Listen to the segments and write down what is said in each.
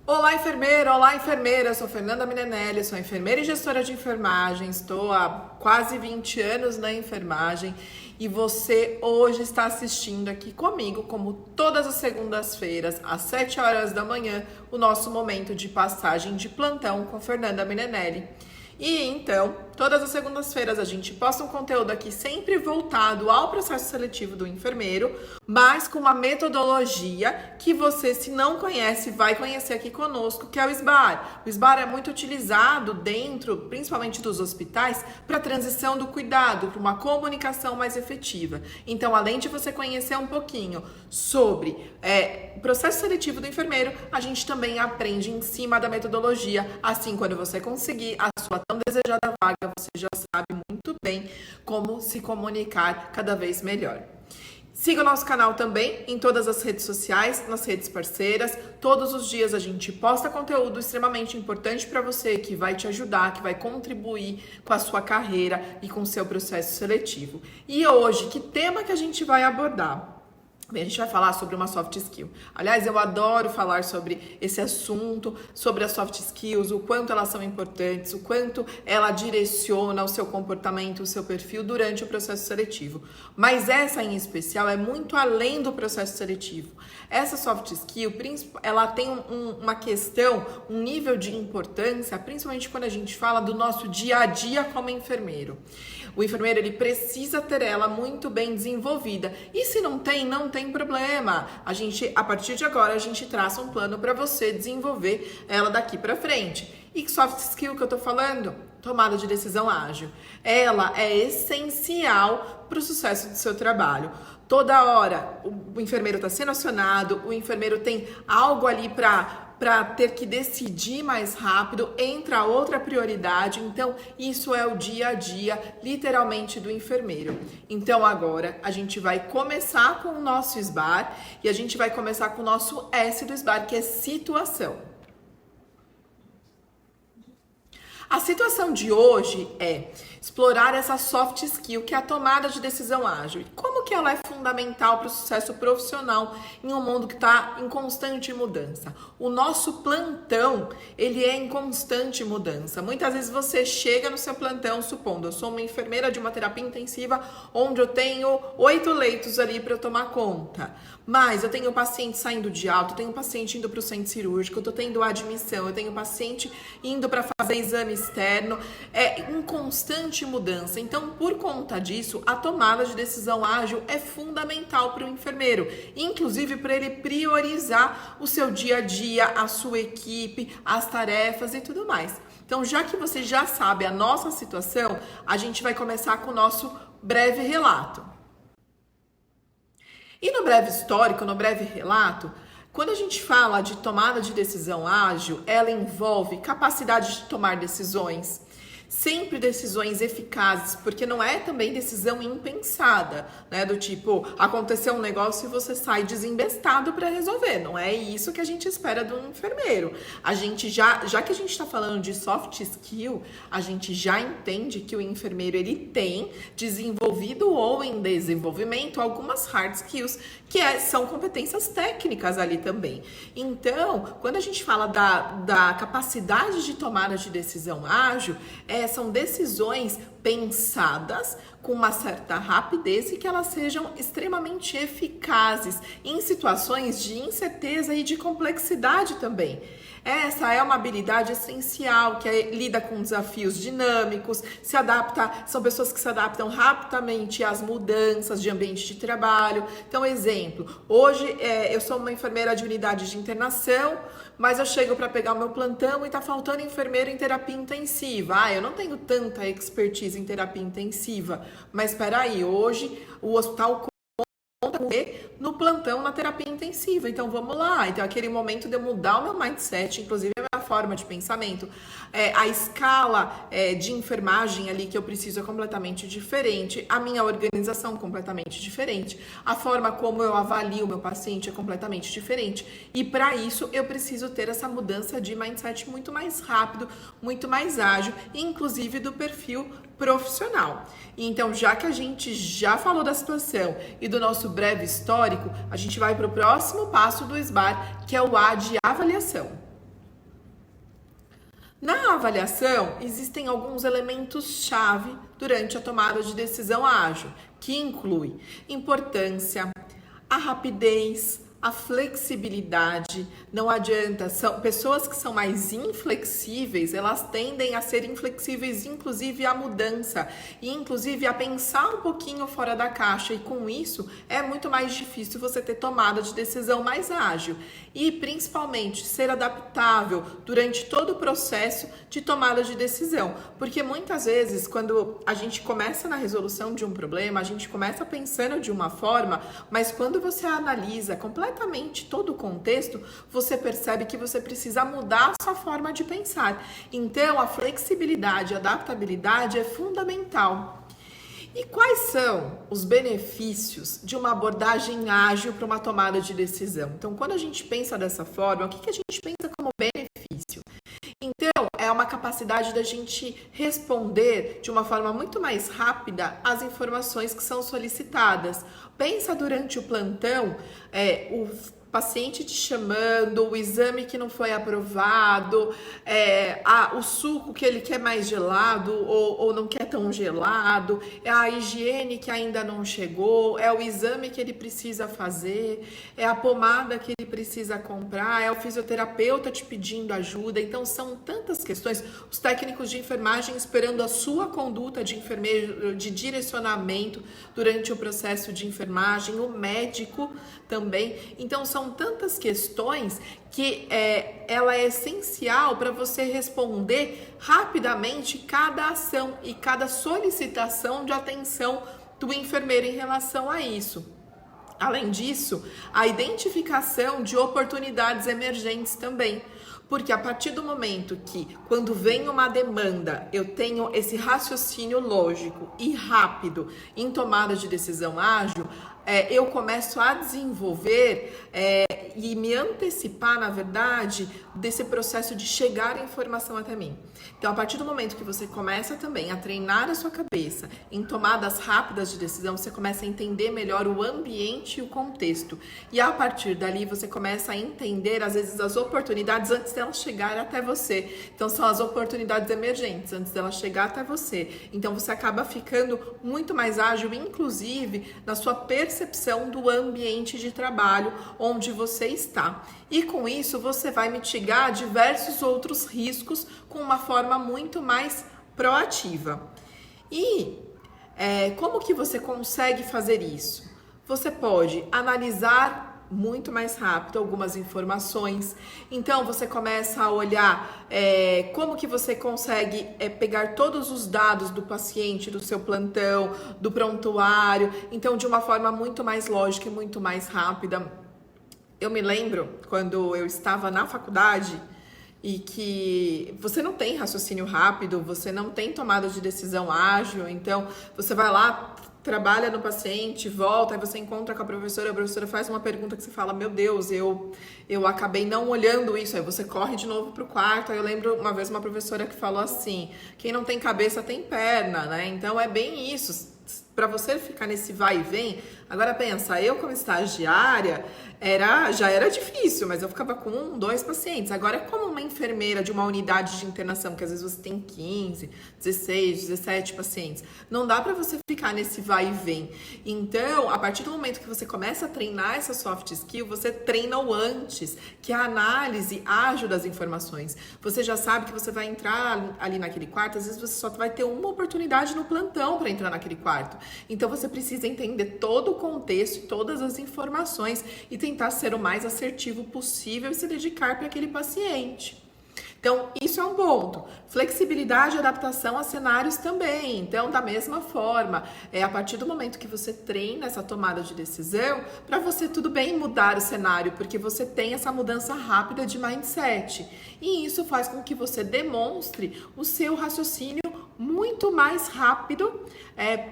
Olá, enfermeira! Olá, enfermeira! Eu sou Fernanda Minenelli, sou enfermeira e gestora de enfermagem. Estou há quase 20 anos na enfermagem e você hoje está assistindo aqui comigo, como todas as segundas-feiras, às 7 horas da manhã, o nosso momento de passagem de plantão com Fernanda Minenelli. E então, todas as segundas-feiras a gente posta um conteúdo aqui sempre voltado ao processo seletivo do enfermeiro, mas com uma metodologia que você, se não conhece, vai conhecer aqui conosco, que é o SBAR. O SBAR é muito utilizado dentro, principalmente dos hospitais, para a transição do cuidado, para uma comunicação mais efetiva. Então, além de você conhecer um pouquinho sobre o processo seletivo do enfermeiro, a gente também aprende em cima da metodologia. Assim, quando você conseguir a sua tão desejada vaga, você já sabe muito bem como se comunicar cada vez melhor. Siga o nosso canal também em todas as redes sociais, nas redes parceiras. Todos os dias a gente posta conteúdo extremamente importante para você, que vai te ajudar, que vai contribuir com a sua carreira e com o seu processo seletivo. E hoje, que tema que a gente vai abordar? A gente vai falar sobre uma soft skill. Aliás, eu adoro falar sobre esse assunto, sobre as soft skills, o quanto elas são importantes, o quanto ela direciona o seu comportamento, o seu perfil durante o processo seletivo. Mas essa em especial é muito além do processo seletivo. Essa soft skill, ela tem uma questão, um nível de importância, principalmente quando a gente fala do nosso dia a dia como enfermeiro. O enfermeiro, ele precisa ter ela muito bem desenvolvida. E se não tem, não tem problema. A partir de agora, a gente traça um plano para você desenvolver ela daqui para frente. E que soft skill que eu tô falando? Tomada de decisão ágil. Ela é essencial para o sucesso do seu trabalho. Toda hora o enfermeiro está sendo acionado, o enfermeiro tem algo ali para ter que decidir mais rápido, entra outra prioridade. Então, isso é o dia a dia, literalmente, do enfermeiro. Então, agora, a gente vai começar com o nosso SBAR e a gente vai começar com o nosso S do SBAR, que é situação. A situação de hoje é explorar essa soft skill, que é a tomada de decisão ágil. E como que ela é fundamental para o sucesso profissional em um mundo que está em constante mudança? O nosso plantão, ele é em constante mudança. Muitas vezes você chega no seu plantão, supondo, eu sou uma enfermeira de uma terapia intensiva, onde eu tenho 8 leitos ali para eu tomar conta. Mas eu tenho paciente saindo de alta, eu tenho paciente indo para o centro cirúrgico, eu tô tendo admissão, eu tenho paciente indo para fazer exame externo, em constante mudança. Então, por conta disso, a tomada de decisão ágil é fundamental para o enfermeiro, inclusive para ele priorizar o seu dia a dia, a sua equipe, as tarefas e tudo mais. Então, já que você já sabe a nossa situação, a gente vai começar com o nosso breve relato. E no breve histórico, no breve relato, quando a gente fala de tomada de decisão ágil, ela envolve capacidade de tomar decisões, sempre decisões eficazes, porque não é também decisão impensada, né? Do tipo, aconteceu um negócio e você sai desembestado para resolver. Não é isso que a gente espera de um enfermeiro. A gente já que a gente está falando de soft skill, a gente já entende que o enfermeiro, ele tem desenvolvido ou em desenvolvimento algumas hard skills, que são competências técnicas ali também. Então, quando a gente fala da capacidade de tomada de decisão ágil, são decisões pensadas com uma certa rapidez e que elas sejam extremamente eficazes em situações de incerteza e de complexidade também. Essa é uma habilidade essencial, que lida com desafios dinâmicos, são pessoas que se adaptam rapidamente às mudanças de ambiente de trabalho. Então, exemplo, hoje eu sou uma enfermeira de unidade de internação, mas eu chego para pegar o meu plantão e está faltando enfermeiro em terapia intensiva. Eu não tenho tanta expertise em terapia intensiva, mas espera aí, hoje o hospital no plantão na terapia intensiva, então vamos lá. Então aquele momento de eu mudar o meu mindset, inclusive a minha forma de pensamento, a escala de enfermagem ali que eu preciso é completamente diferente, a minha organização completamente diferente, a forma como eu avalio o meu paciente é completamente diferente, e para isso eu preciso ter essa mudança de mindset muito mais rápido, muito mais ágil, inclusive do perfil profissional. Então, já que a gente já falou da situação e do nosso breve histórico, a gente vai para o próximo passo do SBAR, que é o A de avaliação. Na avaliação, existem alguns elementos-chave durante a tomada de decisão ágil, que inclui importância, a rapidez, a flexibilidade. Não adianta, são pessoas que são mais inflexíveis, elas tendem a ser inflexíveis inclusive à mudança e inclusive a pensar um pouquinho fora da caixa, e com isso é muito mais difícil você ter tomada de decisão mais ágil e principalmente ser adaptável durante todo o processo de tomada de decisão, porque muitas vezes quando a gente começa na resolução de um problema, a gente começa pensando de uma forma, mas quando você analisa completamente todo o contexto, você percebe que você precisa mudar a sua forma de pensar. Então, a flexibilidade, a adaptabilidade é fundamental. E quais são os benefícios de uma abordagem ágil para uma tomada de decisão? Então, quando a gente pensa dessa forma, o que a gente pensa como benefício? Então, é uma capacidade da gente responder de uma forma muito mais rápida às informações que são solicitadas. Pensa durante o plantão, o paciente te chamando, o exame que não foi aprovado, o suco que ele quer mais gelado ou não quer tão gelado, é a higiene que ainda não chegou, é o exame que ele precisa fazer, é a pomada que ele precisa comprar, é o fisioterapeuta te pedindo ajuda. Então são tantas questões, os técnicos de enfermagem esperando a sua conduta de enfermeiro, de direcionamento durante o processo de enfermagem, o médico também. Então são tantas questões que ela é essencial para você responder rapidamente cada ação e cada solicitação de atenção do enfermeiro em relação a isso. Além disso, a identificação de oportunidades emergentes também. Porque a partir do momento que, quando vem uma demanda, eu tenho esse raciocínio lógico e rápido em tomada de decisão ágil, eu começo a desenvolver e me antecipar, na verdade, desse processo de chegar a informação até mim. Então, a partir do momento que você começa também a treinar a sua cabeça em tomadas rápidas de decisão, você começa a entender melhor o ambiente e o contexto. E a partir dali, você começa a entender, às vezes, as oportunidades antes delas chegarem até você. Então, são as oportunidades emergentes antes delas chegar até você. Então, você acaba ficando muito mais ágil, inclusive, na sua percepção do ambiente de trabalho onde você está. E com isso, você vai mitigar diversos outros riscos com uma forma muito mais proativa. E como que você consegue fazer isso? Você pode analisar muito mais rápido algumas informações. Então, você começa a olhar como que você consegue pegar todos os dados do paciente, do seu plantão, do prontuário. Então, de uma forma muito mais lógica e muito mais rápida. Eu me lembro quando eu estava na faculdade e que você não tem raciocínio rápido, você não tem tomada de decisão ágil, então você vai lá, trabalha no paciente, volta, aí você encontra com a professora faz uma pergunta que você fala, meu Deus, eu acabei não olhando isso, aí você corre de novo pro quarto. Aí eu lembro uma vez uma professora que falou assim, quem não tem cabeça tem perna, né? Então é bem isso, para você ficar nesse vai e vem. Agora pensa, eu como estagiária, já era difícil, mas eu ficava com 1, 2 pacientes. Agora, como uma enfermeira de uma unidade de internação, que às vezes você tem 15, 16, 17 pacientes, não dá para você ficar nesse vai e vem. Então, a partir do momento que você começa a treinar essa soft skill, você treina o antes, que é a análise ágil das informações. Você já sabe que você vai entrar ali naquele quarto, às vezes você só vai ter uma oportunidade no plantão para entrar naquele quarto. Então, você precisa entender todo o contexto, todas as informações e tentar ser o mais assertivo possível e se dedicar para aquele paciente. Então, isso é um ponto. Flexibilidade e adaptação a cenários também. Então, da mesma forma, a partir do momento que você treina essa tomada de decisão, para você tudo bem mudar o cenário, porque você tem essa mudança rápida de mindset. E isso faz com que você demonstre o seu raciocínio muito mais rápido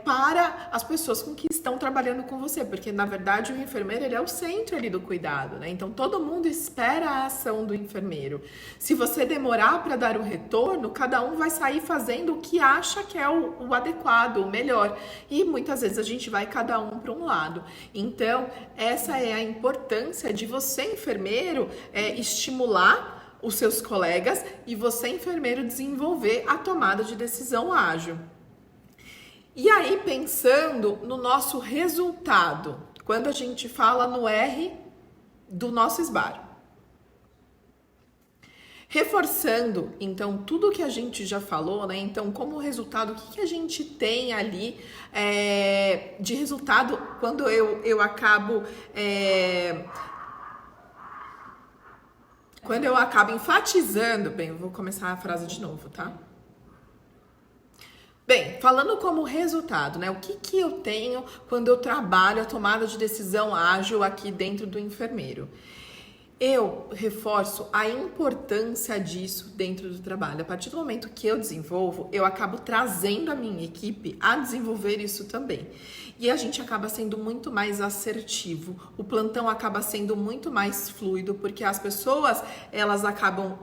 para as pessoas com que estão trabalhando com você, porque na verdade o enfermeiro ele é o centro ali do cuidado, né? Então todo mundo espera a ação do enfermeiro. Se você demorar para dar o retorno, cada um vai sair fazendo o que acha que é o adequado, o melhor, e muitas vezes a gente vai cada um para um lado. Então essa é a importância de você, enfermeiro, estimular os seus colegas e você, enfermeiro, desenvolver a tomada de decisão ágil. E aí, pensando no nosso resultado, quando a gente fala no R do nosso SBAR. Reforçando, então, tudo que a gente já falou, né? Então, como resultado, o que a gente tem ali de resultado quando eu acabo... quando eu acabo enfatizando... Bem, eu vou começar a frase de novo, tá? Bem, falando como resultado, né? O que eu tenho quando eu trabalho a tomada de decisão ágil aqui dentro do enfermeiro? Eu reforço a importância disso dentro do trabalho. A partir do momento que eu desenvolvo, eu acabo trazendo a minha equipe a desenvolver isso também. E a gente acaba sendo muito mais assertivo. O plantão acaba sendo muito mais fluido, porque as pessoas, elas acabam...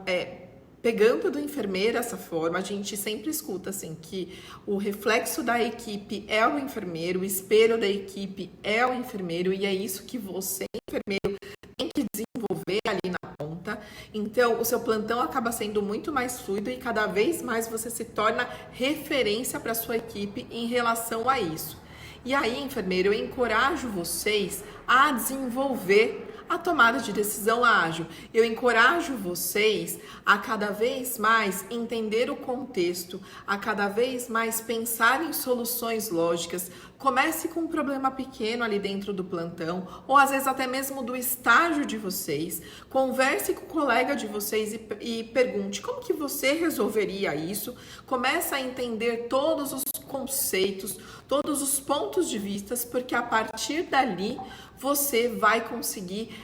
pegando do enfermeiro essa forma, a gente sempre escuta assim que o reflexo da equipe é o enfermeiro, o espelho da equipe é o enfermeiro, e é isso que você, enfermeiro, tem que desenvolver ali na ponta. Então, o seu plantão acaba sendo muito mais fluido e cada vez mais você se torna referência para a sua equipe em relação a isso. E aí, enfermeiro, eu encorajo vocês a desenvolver a tomada de decisão ágil. Eu encorajo vocês a cada vez mais entender o contexto, a cada vez mais pensar em soluções lógicas. Comece com um problema pequeno ali dentro do plantão, ou às vezes até mesmo do estágio de vocês. Converse com o colega de vocês e pergunte como que você resolveria isso. Comece a entender todos os conceitos, todos os pontos de vista, porque a partir dali você vai conseguir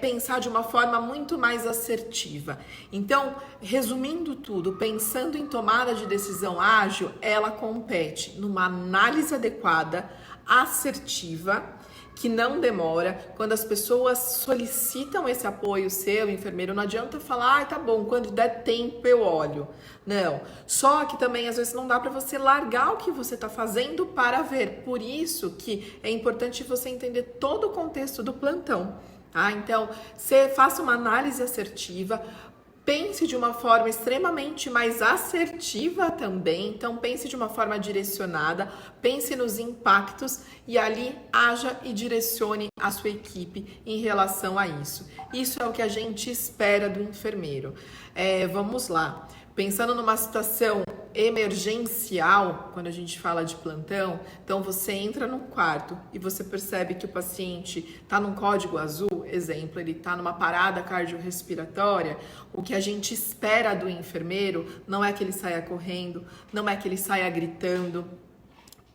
pensar de uma forma muito mais assertiva. Então, resumindo tudo, pensando em tomada de decisão ágil, ela compete numa análise adequada, assertiva, que não demora. Quando as pessoas solicitam esse apoio seu, enfermeiro, não adianta falar, tá bom, quando der tempo eu olho. Não, só que também às vezes não dá para você largar o que você está fazendo para ver. Por isso que é importante você entender todo o contexto do plantão, tá? Então, você faça uma análise assertiva, pense de uma forma extremamente mais assertiva também. Então, pense de uma forma direcionada, pense nos impactos e ali haja e direcione a sua equipe em relação a isso. Isso é o que a gente espera do enfermeiro. Vamos lá. Pensando numa situação emergencial, quando a gente fala de plantão, então você entra no quarto e você percebe que o paciente está num código azul, exemplo, ele está numa parada cardiorrespiratória. O que a gente espera do enfermeiro não é que ele saia correndo, não é que ele saia gritando,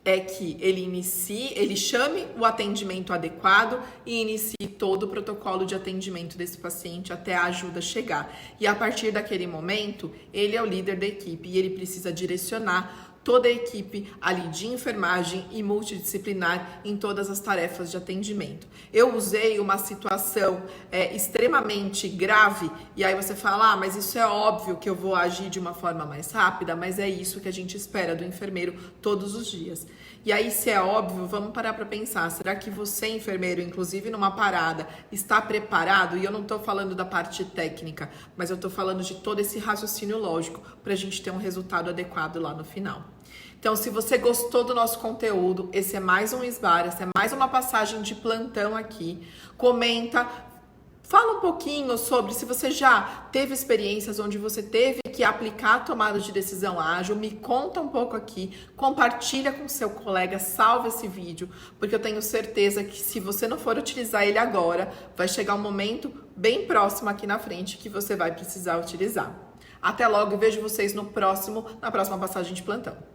é que ele chame o atendimento adequado e inicie todo o protocolo de atendimento desse paciente até a ajuda chegar. E a partir daquele momento, ele é o líder da equipe e ele precisa direcionar toda a equipe ali de enfermagem e multidisciplinar em todas as tarefas de atendimento. Eu usei uma situação extremamente grave e aí você fala, mas isso é óbvio que eu vou agir de uma forma mais rápida, mas é isso que a gente espera do enfermeiro todos os dias. E aí, se é óbvio, vamos parar para pensar, será que você, enfermeiro, inclusive numa parada, está preparado? E eu não estou falando da parte técnica, mas eu estou falando de todo esse raciocínio lógico para a gente ter um resultado adequado lá no final. Então, se você gostou do nosso conteúdo, esse é mais um SBAR, essa é mais uma passagem de plantão aqui. Comenta, fala um pouquinho sobre se você já teve experiências onde você teve que aplicar a tomada de decisão ágil. Me conta um pouco aqui, compartilha com seu colega, salva esse vídeo, porque eu tenho certeza que se você não for utilizar ele agora, vai chegar um momento bem próximo aqui na frente que você vai precisar utilizar. Até logo e vejo vocês na próxima passagem de plantão.